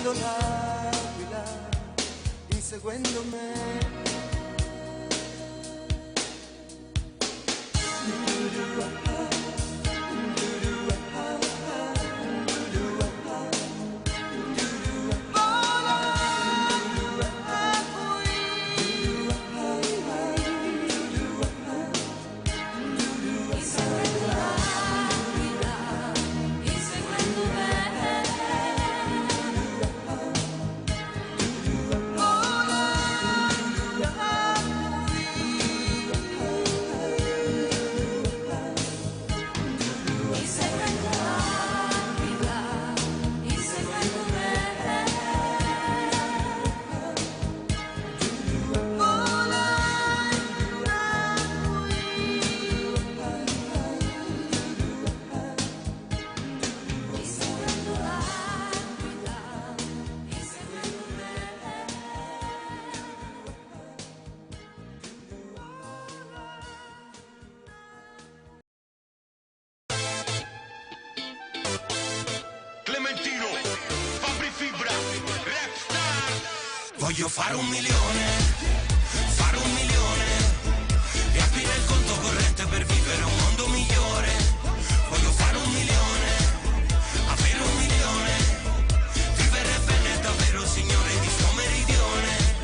inseguendo l'aquila, inseguendo me. Clementino, Fabri Fibra, Rapstar. Voglio fare 1 milione, fare 1 milione, riaprire il conto corrente per vivere un mondo migliore. Voglio fare 1 milione, avere 1 milione, vivere bene davvero, signore di sto meridione.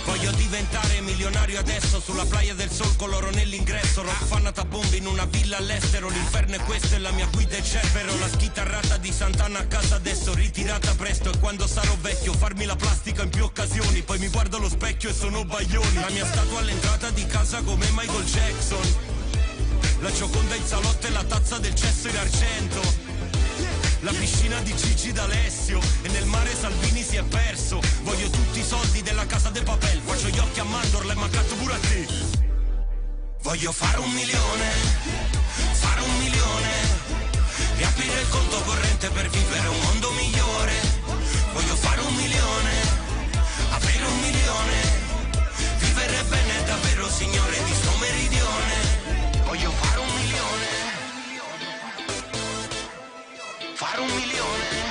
Voglio diventare milionario adesso, sulla playa del sol con l'oro nell'ingresso, rock fanata bombe in una villa all'estero. L'inferno è questo e la mia guida è Cerbero. La schitarrata di Sant'Anna a casa adesso, ritirata presto. E quando sarò vecchio farmi la plastica in più occasioni. Poi mi guardo allo specchio e sono Baglioni. La mia statua all'entrata di casa come Michael Jackson. La Gioconda in salotto e la tazza del cesso in argento. La piscina di Gigi D'Alessio e nel mare Salvini si è perso. Voglio tutti i soldi della Casa de Papel. Faccio gli occhi a Mandorla e mancato pure a te. Voglio fare 1 milione, fare 1 milione, riaprire il conto corrente per vivere un mondo migliore. Voglio fare 1 milione, avere 1 milione, vivere bene davvero, signore di sto meridione. Voglio fare 1 milione, fare 1 milione.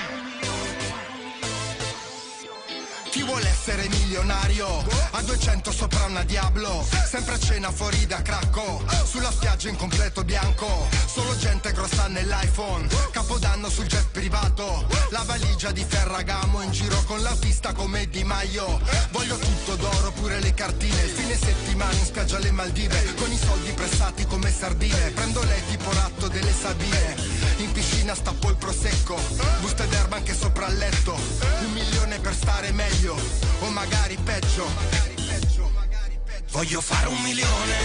Chi vuole essere milionario? A 200 sopra una Diablo, sempre a cena fuori da Cracco, sulla spiaggia in completo bianco, solo gente grossa nell'iPhone, Capodanno sul jet privato, la valigia di Ferragamo, in giro con l'autista come Di Maio. Voglio tutto d'oro, pure le cartine, fine settimana in spiaggia alle Maldive, con i soldi pressati come sardine, prendo lei tipo ratto delle Sabine, in piscina stappo il prosecco, buste d'erba anche sopra il letto, 1 milione per stare meglio, o magari peggio. Voglio fare 1 milione,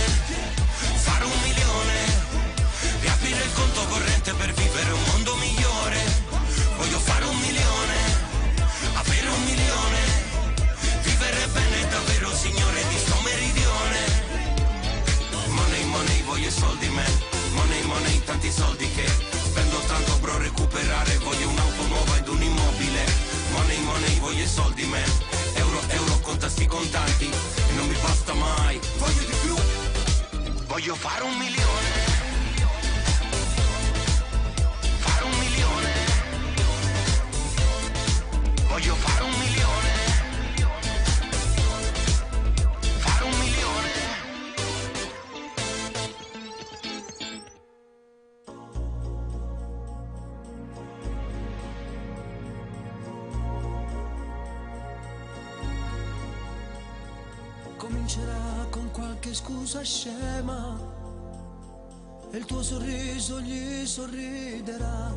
fare 1 milione, riaprire il conto corrente per vivere un mondo migliore. Voglio fare 1 milione, avere 1 milione, vivere bene davvero, signore di sto meridione. Money, money, voglio soldi, man. Money, money, tanti soldi che spendo tanto per recuperare. Voglio un'auto nuova ed un immobile. Money, money, voglio soldi, man. Euro, euro, conta sti contanti e non mi basta mai. Voglio di più. Voglio fare 1 milione. Fare 1 milione. Voglio fare 1 milione. Fare 1 milione. Comincerà con qualche scusa scema e il tuo sorriso gli sorriderà.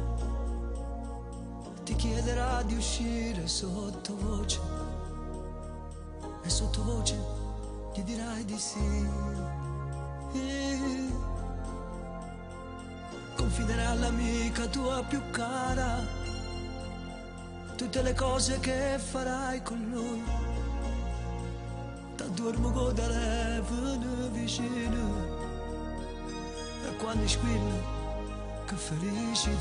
Ti chiederà di uscire sottovoce e sottovoce gli dirai di sì. Confiderà all'amica tua più cara tutte le cose che farai con lui. Dormo con telefono vicino e quando squilla che felicità.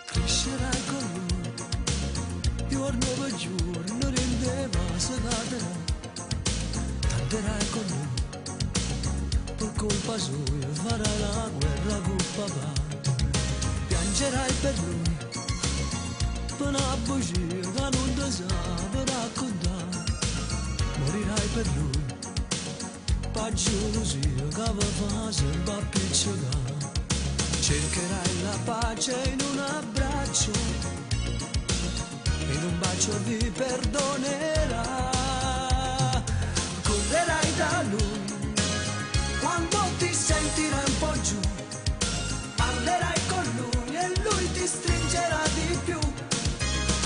Crescerai con lui giorno per giorno, rendeva segaterà. Canterai con lui per colpa sua, farai la guerra con papà. per lui, per una bugia che non ti sa per raccontare. Morirai per lui, per gelosia che vi fa sempre appiccicare. Cercherai la pace in un abbraccio, in un bacio vi perdonerà. Correrai da lui quando ti sentirai un po' giù, parlerai con lui e lui ti stringerà di più.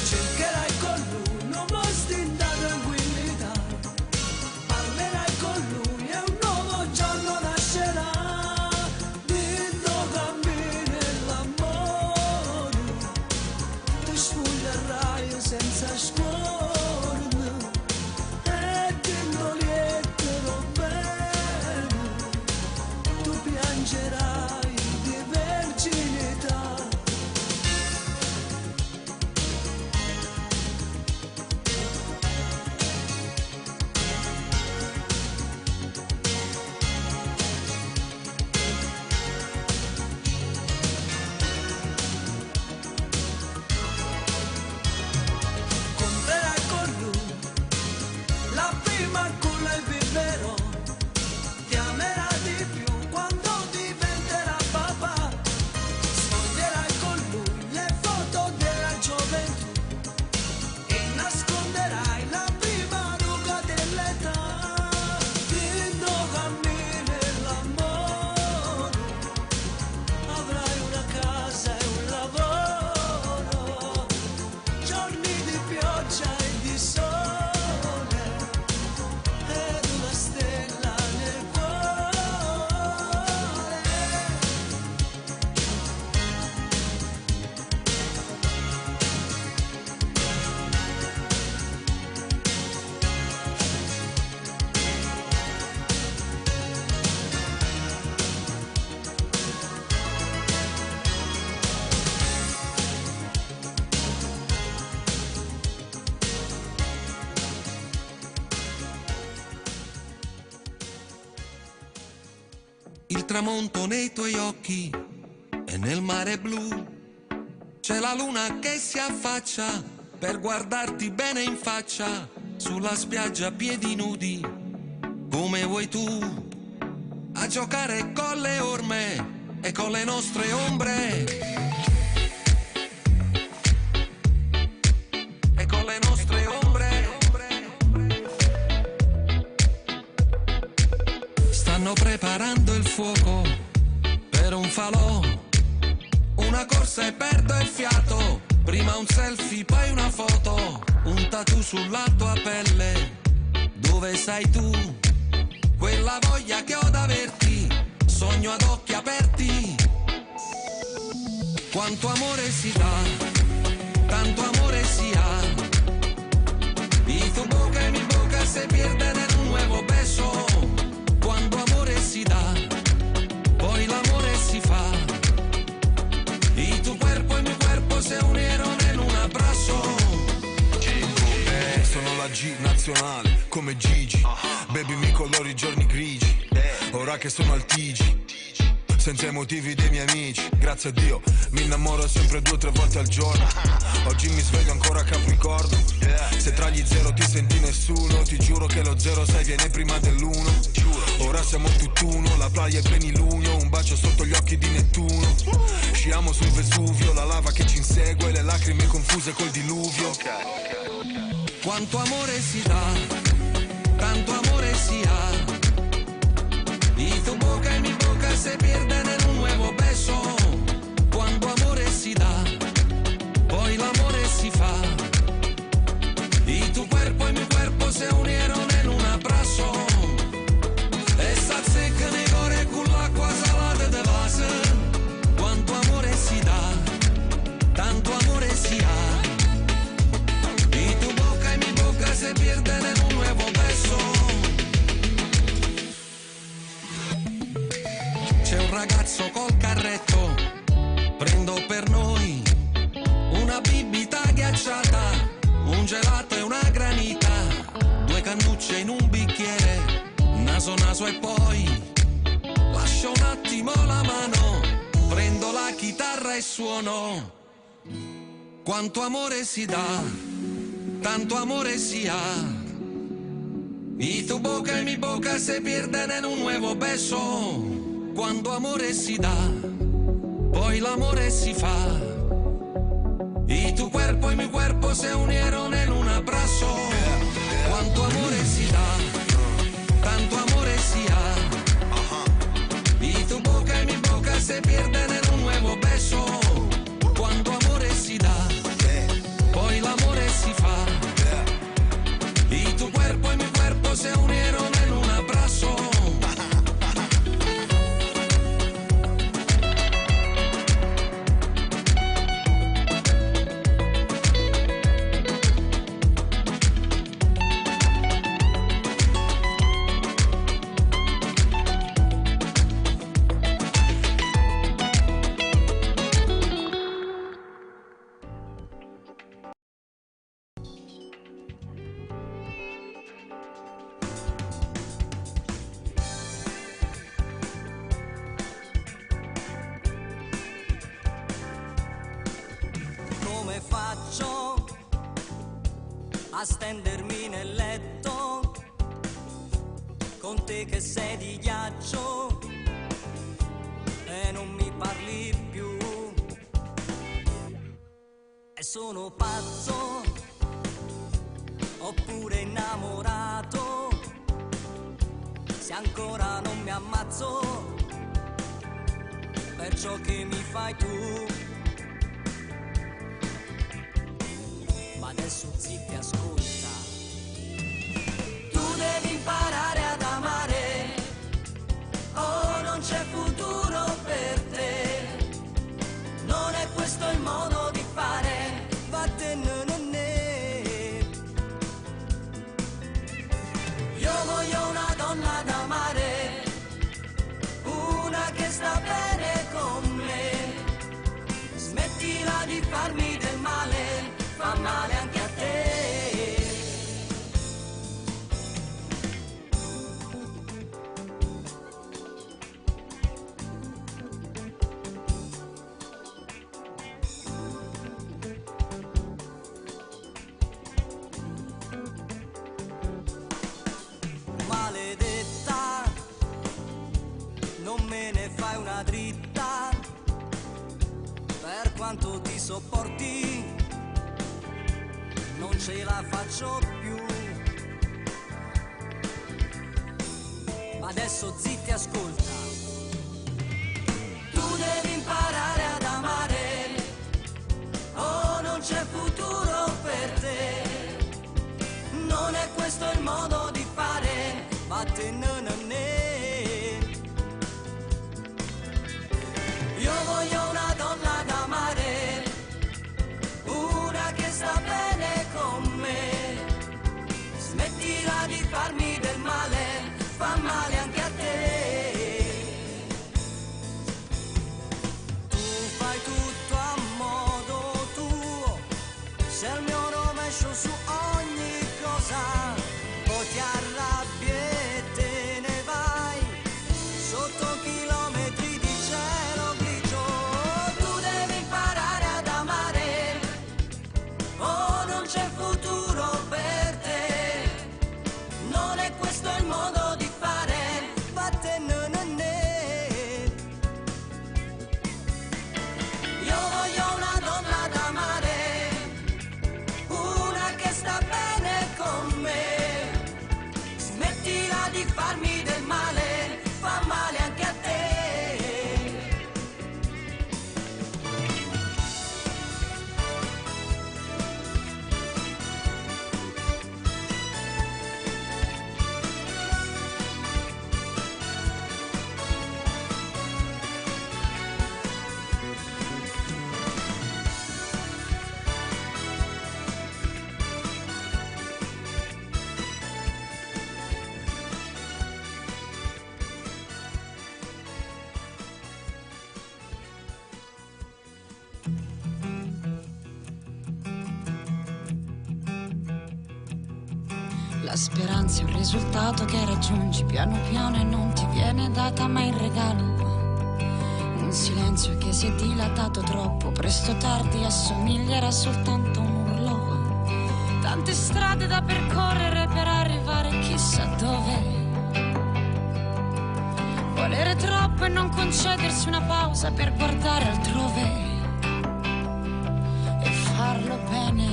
Cercherai con lui un uomo stinta tranquillità, parlerai con lui e un nuovo giorno nascerà. Dito cammini l'amore, ti sfoglierai senza scuola e ti indolietterò bene, tu piangerai di verginità. Comprerai con lui la prima culla e viverò, ti amerà di più quando diventerà papà. Sfoglierai con lui le foto della gioventù e nasconderai la prima ruga dell'età. Quando cammini l'amore, avrai una casa e un lavoro, giorni di pioggia e di sole ed una stella nel cuore. Il tramonto nei tuoi occhi e nel mare blu c'è la luna che si affaccia per guardarti bene in faccia sulla spiaggia a piedi nudi come vuoi tu, a giocare con le orme e con le nostre ombre e con le nostre ombre. Stanno preparando il fuoco per un falò, una corsa e perdo il fiato, prima un selfie poi una foto, un tattoo sulla tua pelle, dove sei tu? Quella voglia che ho d'averti, sogno ad occhi aperti. Quanto amore si dà, tanto amore si ha, y tu boca y mi boca se pierden en un nuevo beso. Quando amore si dà, poi l'amore si fa, y tu cuerpo y mi cuerpo se unieron en un abrazo. Sono la G nazionale, come Gigi. Baby mi colori i giorni grigi. Ora che sono al TG, senza i motivi dei miei amici. Grazie a Dio, mi innamoro sempre 2 o 3 volte al giorno. Oggi mi sveglio ancora a Capricorno. Se tra gli 0 ti senti nessuno, ti giuro che lo 06 viene prima dell'1. Ora siamo tutt'uno, la playa è plenilunio, un bacio sotto gli occhi di Nettuno. Sciamo sul Vesuvio, la lava che ci insegue, le lacrime confuse col diluvio. Quanto amore si dà, tanto amore si ha, y tu boca y mi boca se pierden en un nuevo beso. Quando amore si dà, poi l'amore si fa, y tu cuerpo y mi cuerpo se unieron en un abrazo. E s'azzecca nei cuore con l'acqua salata de base. Quanto amore si dà, tanto amore si ha, y tu boca y mi boca se pierden en un nuevo beso. C'è un ragazzo col carretto, prendo per noi una bibita ghiacciata, un gelato e una granita, 2 cannucce in un bicchiere, naso naso e poi lascio un attimo la mano, prendo la chitarra e suono Quanto amore si dà, tanto amore si ha. Y tu boca y mi boca se pierden en un nuevo beso. Cuando amore si da, poi l'amore si fa. Y tu cuerpo y mi cuerpo se unieron en un abrazo. Cuánto amore si da, tanto amore si ha. Y tu boca y mi boca se pierden en un nuevo beso. Cuando amore si da, poi l'amore si fa. Y tu cuerpo y mi cuerpo se unieron en un abrazo. A stendermi nel letto con te che sei di ghiaccio e non mi parli più. E sono pazzo oppure innamorato, se ancora non mi ammazzo per ciò che mi fai tu. Adesso zitti, ascolta. Tu devi imparare ad amare, oh non c'è futuro per te. Non è questo il modo di fare, vattene. Io voglio una donna da amare, una che sta bene con me. Smettila di farmi del male, fa male anche a te. Maledetta, non me ne fai una dritta, per quanto ti sopporti non ce la faccio più. Adesso zitti, ascolta. Tu devi imparare ad amare, oh non c'è futuro per te. Non è questo il modo di fare, vattene. Io voglio una donna da amare, una che sta bene con me. Smettila di farmi del male, fa male anche a te. Tu fai tutto a modo tuo, sei il mio rovescio su ogni cosa. Poi ti arrabbi e te ne vai sotto chilometri di cielo grigio. Tu devi imparare ad amare, oh non c'è futuro per te. Non è questo il modo di fare, vattene. Io voglio una donna da amare, una che sta bene con me. Smettila di farmi del male, fa male anche a te. La speranza è un risultato che raggiungi piano piano e non ti viene data mai in regalo. Un silenzio che si è dilatato troppo, presto tardi assomiglierà soltanto un urlo. Tante strade da percorrere per arrivare chissà dove. Volere troppo e non concedersi una pausa per guardare altrove e farlo bene.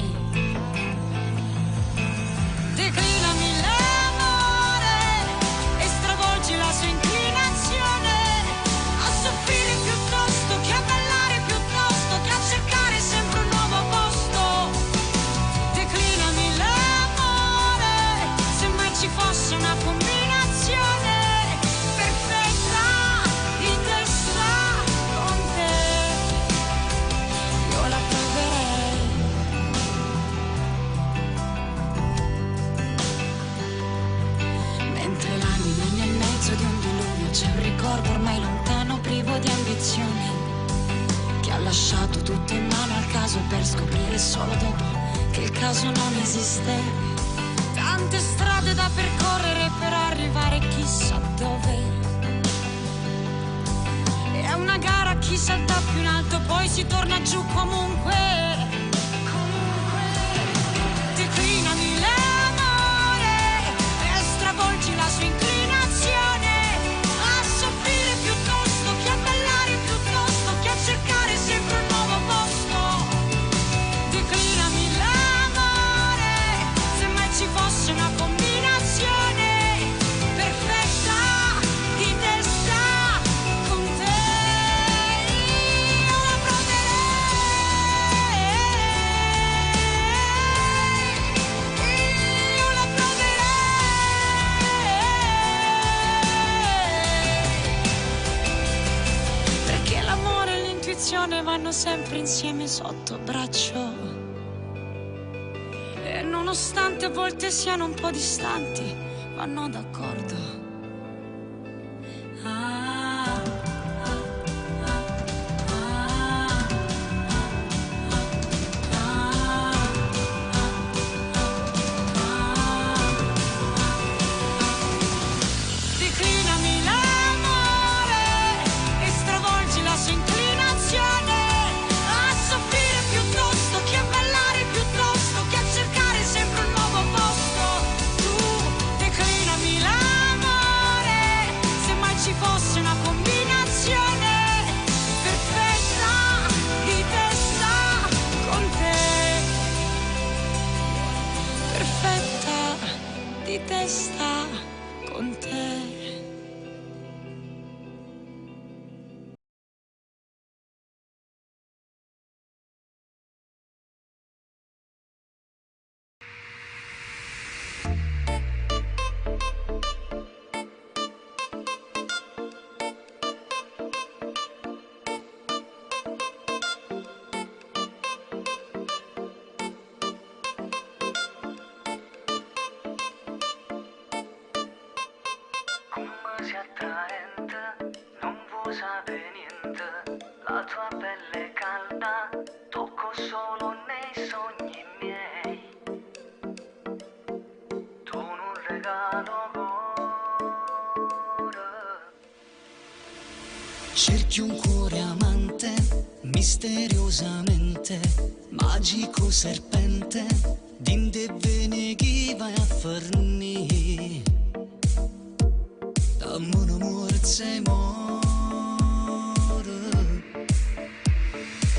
Declinami l'amore e stravolgi la sua inclinazione a soffrire piuttosto che a ballare, piuttosto che a cercare sempre un nuovo posto. Declinami l'amore, se mai ci fosse una combinazione perfetta di testa con te, io la proverei. Mentre l'anima è nel mezzo di un diluvio, c'è un ricordo ormai lontano, privo di ambizioni, che ha lasciato tutto in mano al caso per scoprire solo dopo che il caso non esiste. Tante strade da percorrere per arrivare chissà dove. È una gara a chi salta più in alto, poi si torna giù comunque. Declinami l'amore e stravolgi la sua inclinazione a soffrire piuttosto che a ballare, piuttosto che a cercare sempre un nuovo posto. Declinami l'amore, se mai ci fosse una combinazione perfetta di testa con te, io la proverei, io la proverei, perché l'amore e l'intuizione vanno sempre insieme sotto braccio. E nonostante a volte siano un po' distanti, vanno d'accordo. Ah, ah, declinami l'amore e stravolgi la sua inclinazione a soffrire piuttosto che a ballare, piuttosto che a cercare sempre un nuovo posto. Tu declinami l'amore, se mai ci fosse una combinazione perfetta di testa con te, perfetta di testa con te. Come sei attraente, non vuoi sapere niente, la tua pelle calda, tocco solo nei sogni miei. Tu non regalo cuore. Cerchi un cuore amante, misteriosamente, magico serpente, dinde bene chi vai a fornire. Dammi un amore se muore.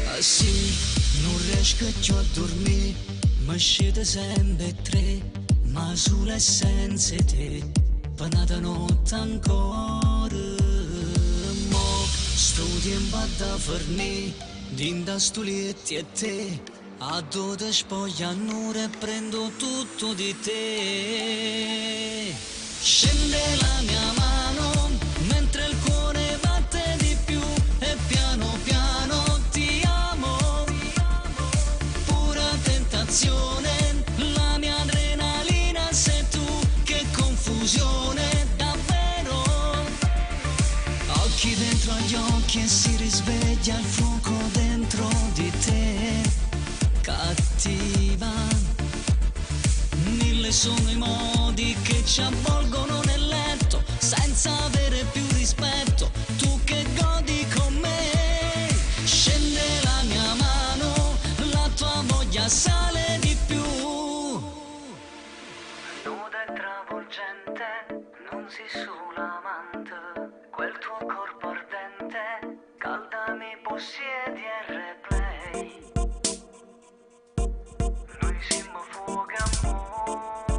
Ah sì, non riesco più a dormire, ma scende sempre tre, ma sulle essenze te, panata notte ancora. Mo sto tempo da fornire, dinda stuletti e te, a dove spoglia annure e prendo tutto di te. Scende la mia mano mentre il cuore batte di più e piano piano ti amo. Pura tentazione, la mia adrenalina sei tu, che confusione davvero. Occhi dentro agli occhi e si risveglia il fuoco dentro di te. Cattiva, mille sono i modi che ci avvolgono nel letto senza avere più rispetto. Tu che godi con me. Guardami, possiedi replay. Noi siamo fuoco amore.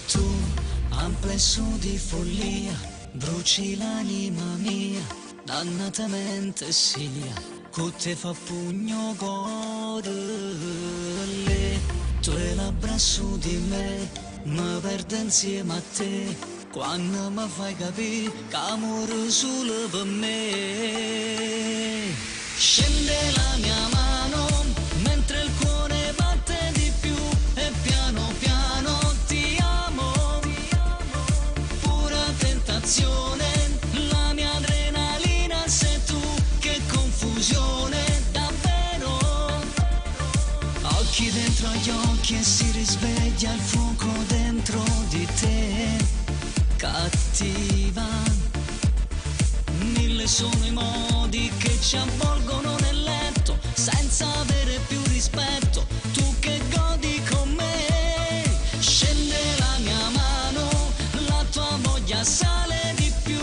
Tu, amplesso di follia, bruci l'anima mia, dannatamente sia, che te fa pugno cuore. Le tue labbra su di me, mi perdo insieme a te, quando mi fai capire che amore solo per me. Scende la mia mano, mentre il cuore batte di più, e piano piano ti amo, pura tentazione, la mia adrenalina sei tu, che confusione davvero. Occhi dentro agli occhi e si risveglia il fuoco dentro di te, cattiva. Mille sono i modi che ci avvolgono nel letto, senza avere più rispetto, tu che godi con me. Scende la mia mano, la tua voglia sale di più.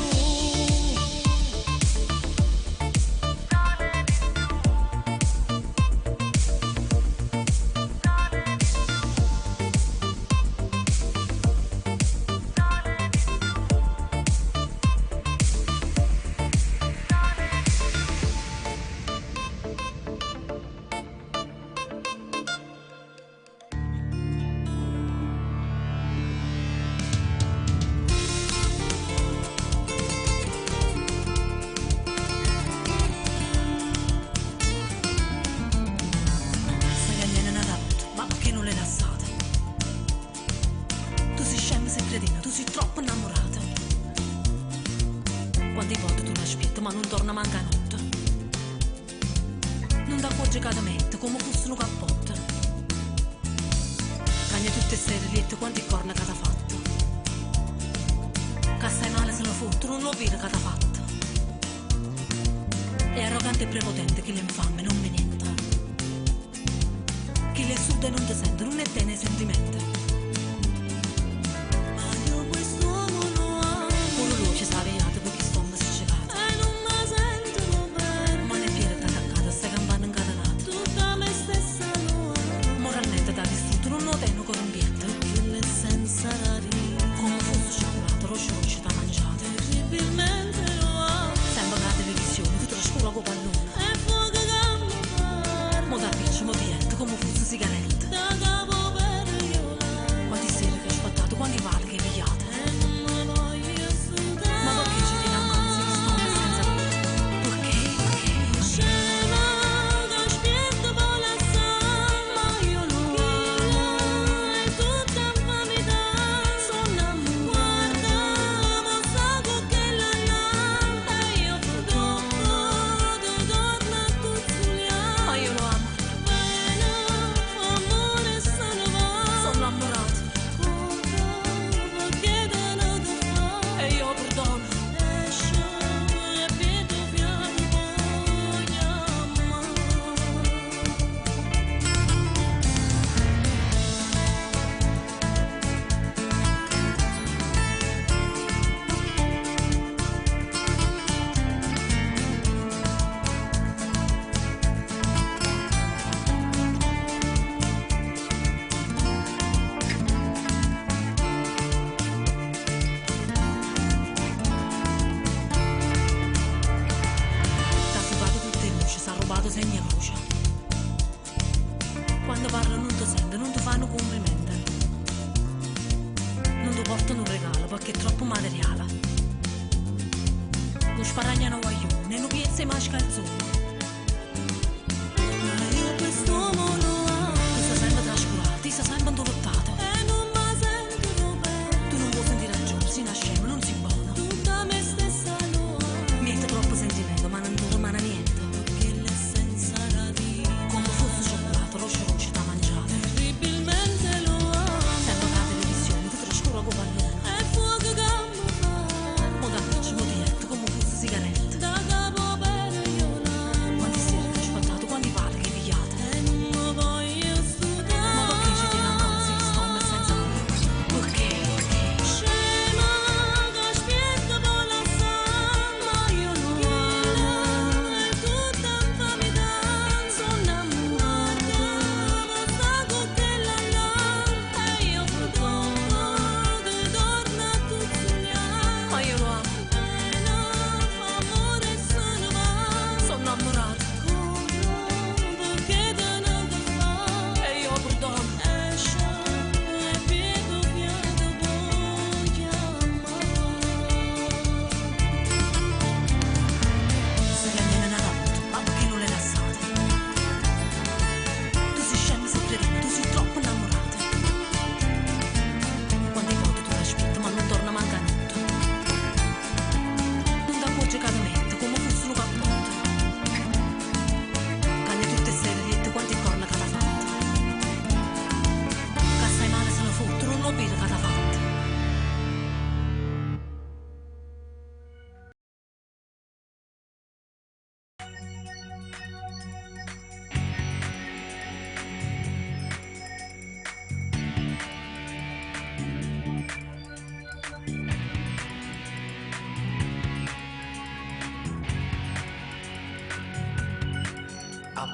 Sigarette da capo per io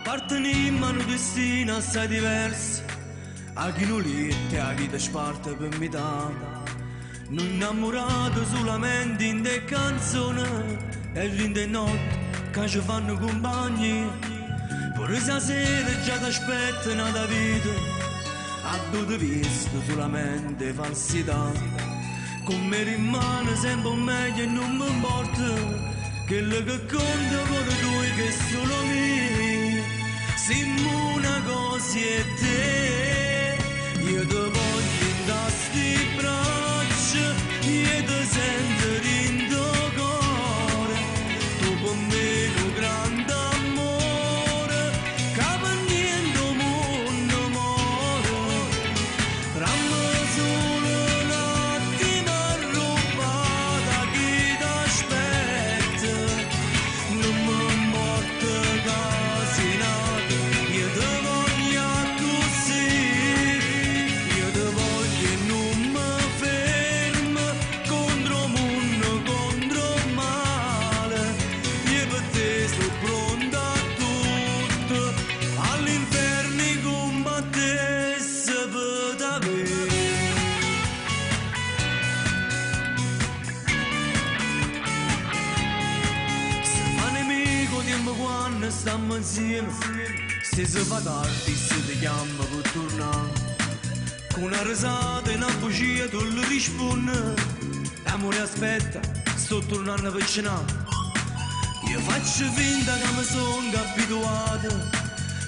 Apparteniamo a un destino assai diverso, a chi non liette a vita sparta per metà. Non innamorato solamente in de canzoni e in de notti che ci fanno compagni. Pure stasera già ti aspettano da vita, a tutto visto solamente falsità. Come rimane sempre meglio e non mi importa, quello che conta con due che solo me. Siamo una cosa e te, io ti voglio in da sti braccia, io ti sento in tuo cuore, tu con me un grande amore, che per niente mondo muore. Ramma solo un attimo rubata chi ti aspetta, non mi importa casi nati, io ti voglio così, io ti voglio e non mi fermo, contro mondo, contro male, io per te sto pronta a tutto, all'inferno combattesse per te. Se fa nemico dimmi quando stiamo insieme, se si fa tardi se ti chiama per tornare. Con una risata e una bugia tu le rispondi, l'amore aspetta, sto tornando a avvicinare. Io faccio finta che mi sono abituato,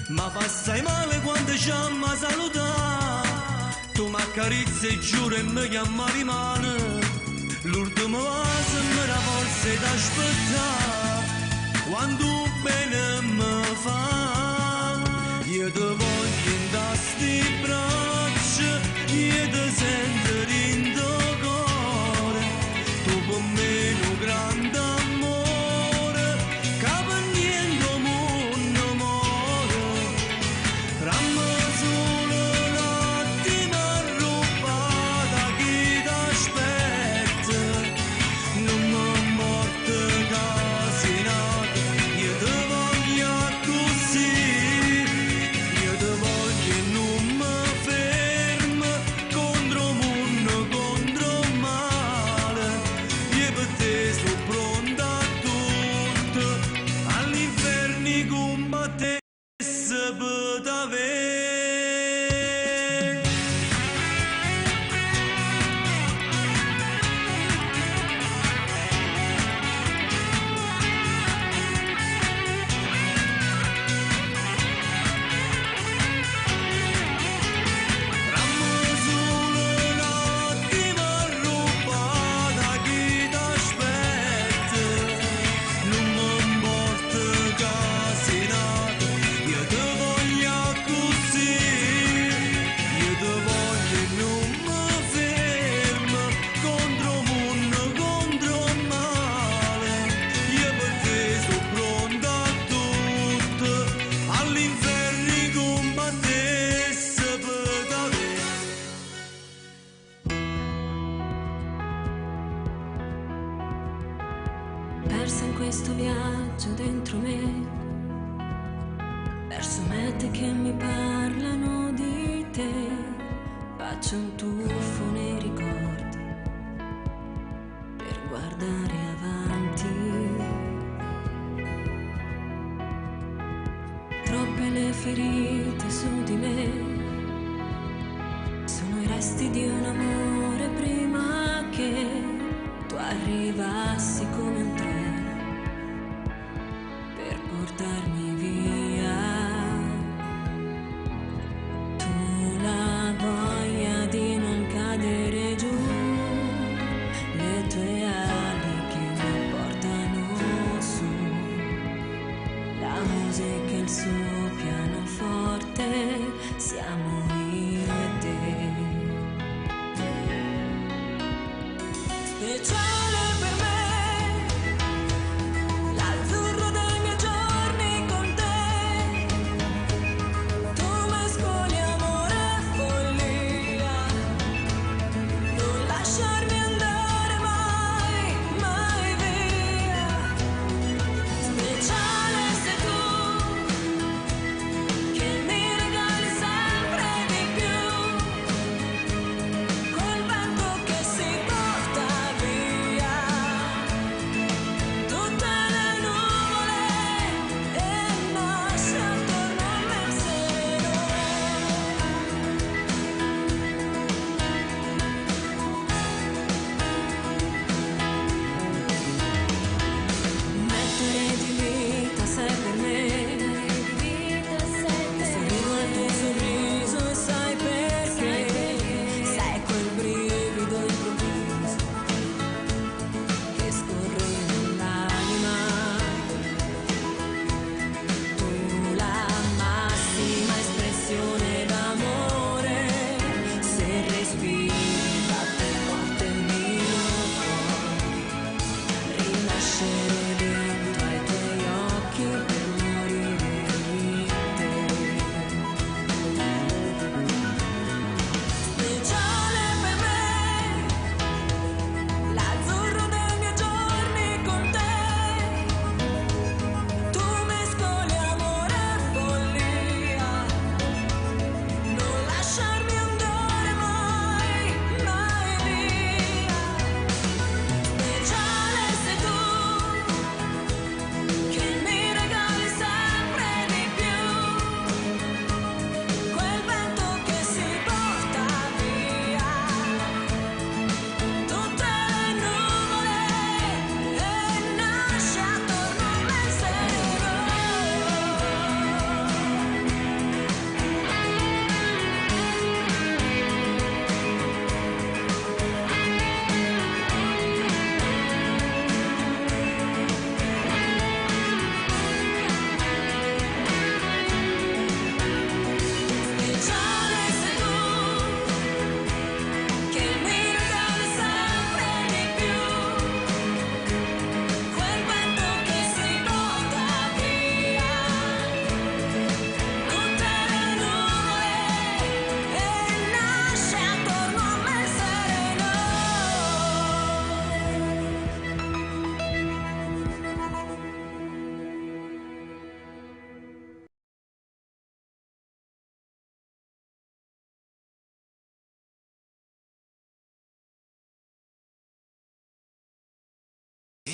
ma fa assai male quando ci amma salutare. Tu mi accarezzi e giuro e mi chiama di mano, l'ultima cosa mi dà forza d'aspettare. Quando bene mi fa, io ti voglio in da sti braccia, io ti sento in tuo cuore, tu con me un grande amore, che per niente mondo muore. Ramma solo un attimo rubata chi ti aspetta, non mi importa casi nati, io ti voglio così, io ti voglio e non mi fermo, contro mondo, contro male, io per te sto pronta a tutto, all'inferno combattesse per te. Ramma solo un attimo rubata chi ti aspetta, non mi importa casi nati, io ti voglio così, io ti voglio e non mi fermo, contro mondo, contro male, io per te sto pronta a tutto, all'inferno combattesse per te. Persa in questo viaggio dentro me, verso mete che mi parlano di te, faccio un tuffo nei ricordi per guardare avanti. Troppe le ferite su di me, sono i resti di un amore prima che tu arrivassi come un treno per portarmi via. Tu la voglia di non cadere giù, le tue ali che mi portano su, la musica e il suo pianoforte, siamo io e te. E cielo per me, l'azzurro dei miei giorni con te, tu mescoli amore e follia, non lasciarmi andare mai, mai via. Speciale sei tu,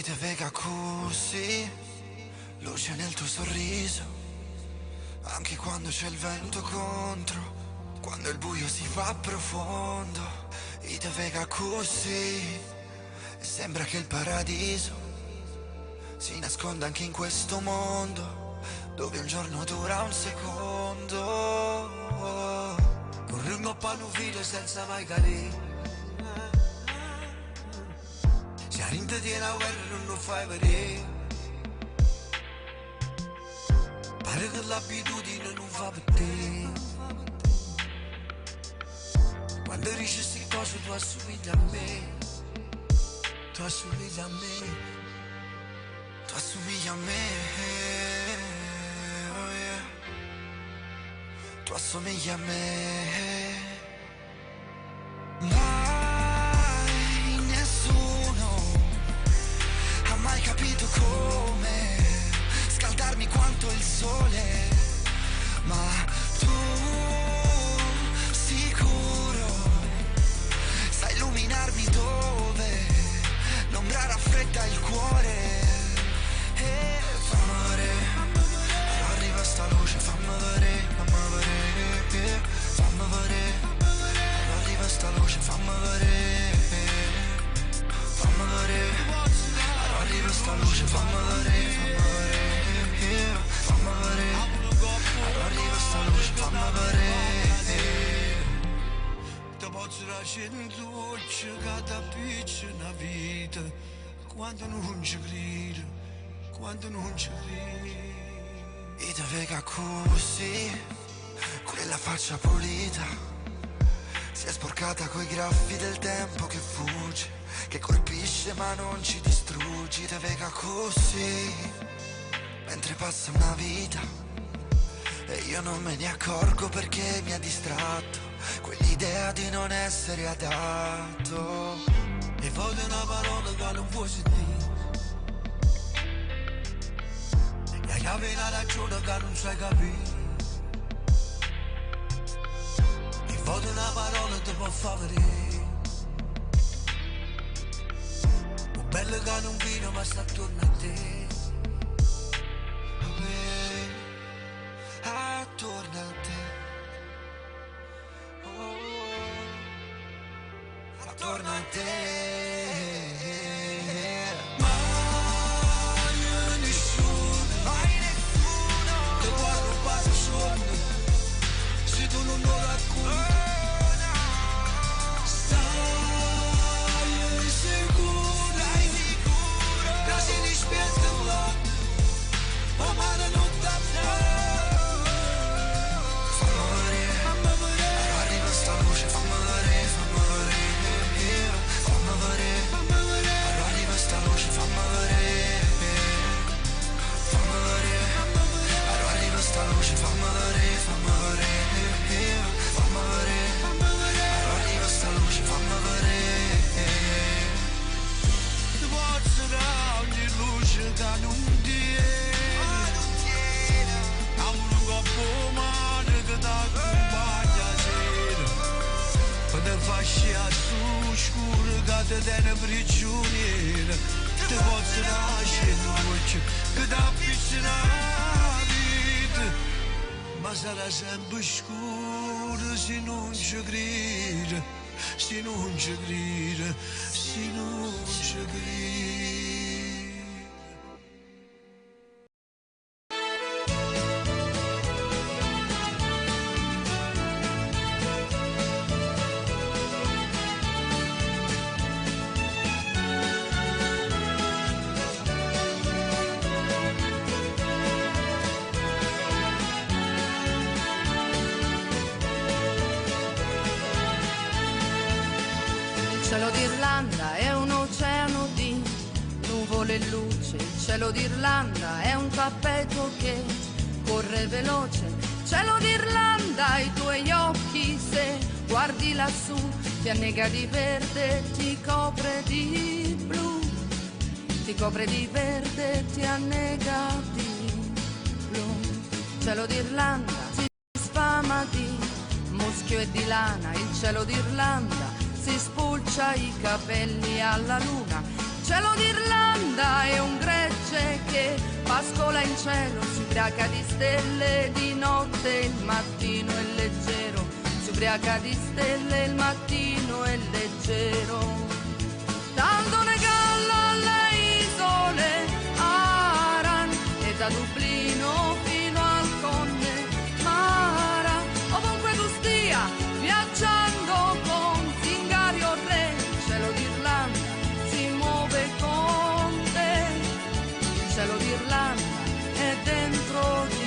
te vega così, luce nel tuo sorriso, anche quando c'è il vento contro, quando il buio si fa profondo, e te vega così, e sembra che il paradiso si nasconda anche in questo mondo, dove un giorno dura un secondo. Correndo a panno filo senza mai cadere, se a rinde tiene la guerra non lo fai vedere, pare che l'abitudine non fa per te. Quando dici sti cose tu assomigli a me, tu assomigli a me, tu assomigli a me, oh yeah. Tu assomigli a me. Mai nessuno ha mai capito come scaldarmi quanto il sole, ma tu sicuro sai illuminarmi dove l'ombra raffredda il cuore. E fammi vedere, allora arriva sta luce, fammi vedere, fammi vedere, fammi vedere, allora arriva sta luce, fammi vedere, fammi vedere, allora arriva sta luce, fammi vedere, fammi vedere, allora arriva sta luce, fammi vedere. Te posso raccontare che da piccina vita, quando non ci credo, quando non ci credo. E te vega così, quella faccia pulita si è sporcata coi graffi del tempo che fugge, che colpisce ma non ci distruggi. Te vega così, mentre passa una vita e io non me ne accorgo perché mi ha distratto quell'idea di non essere adatto. E voglio una parola che non vuoi sentire, e avevi la ragione che non sai capire. E voglio una parola che ti può far vedere, un bello che non vino ma sta attorno a te. Attorno a te, attorno a te. Mai nessuno ti può rubare il sonno se tu non lo racconti. Stai sicuro, che si dispiace o male non t'abbia. Fascia su scurgata della prigioniera, ti posso lasciare luce che da vicina vita, ma sarà sempre scuro se non ci crede, se non ci crede, se non ci crede. Il cielo d'Irlanda è un oceano di nuvole e luce, il cielo d'Irlanda è un tappeto che corre veloce, cielo d'Irlanda i tuoi occhi se guardi lassù ti annega di verde, ti copre di blu, ti copre di verde, ti annega di blu, cielo d'Irlanda si sfama di muschio e di lana, il cielo d'Irlanda si spulcia i capelli alla luna, cielo d'Irlanda è un gregge che pascola in cielo, si ubriaca di stelle di notte, il mattino è leggero, si ubriaca di stelle, il mattino è leggero. Tanto ne galla alle isole Aran e da Dublino fino al Connemara, ovunque tu stia viaggiando con zingari o re, il cielo d'Irlanda si muove con te, il cielo d'Irlanda è dentro di te.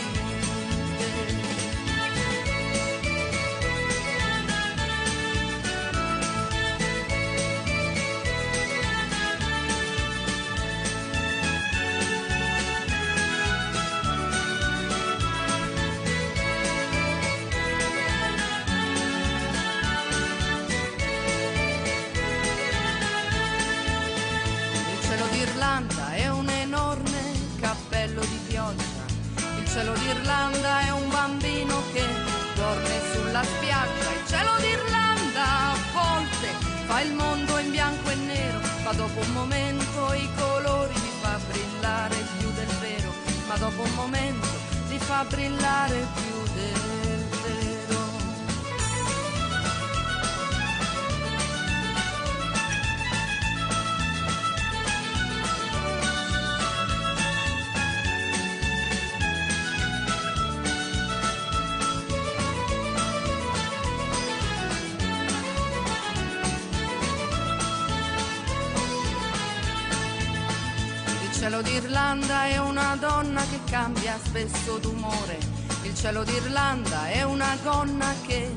L'Irlanda è un enorme cappello di pioggia, il cielo d'Irlanda è un bambino che dorme sulla spiaggia, il cielo d'Irlanda a volte fa il mondo in bianco e nero, ma dopo un momento i colori li fa brillare più del vero, ma dopo un momento li fa brillare più del vero. Il cielo d'Irlanda è una donna che cambia spesso d'umore, il cielo d'Irlanda è una gonna che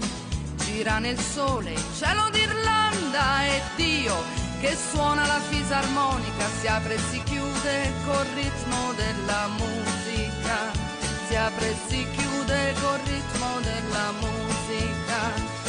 gira nel sole, il cielo d'Irlanda è Dio che suona la fisarmonica, si apre e si chiude col ritmo della musica, si apre e si chiude col ritmo della musica.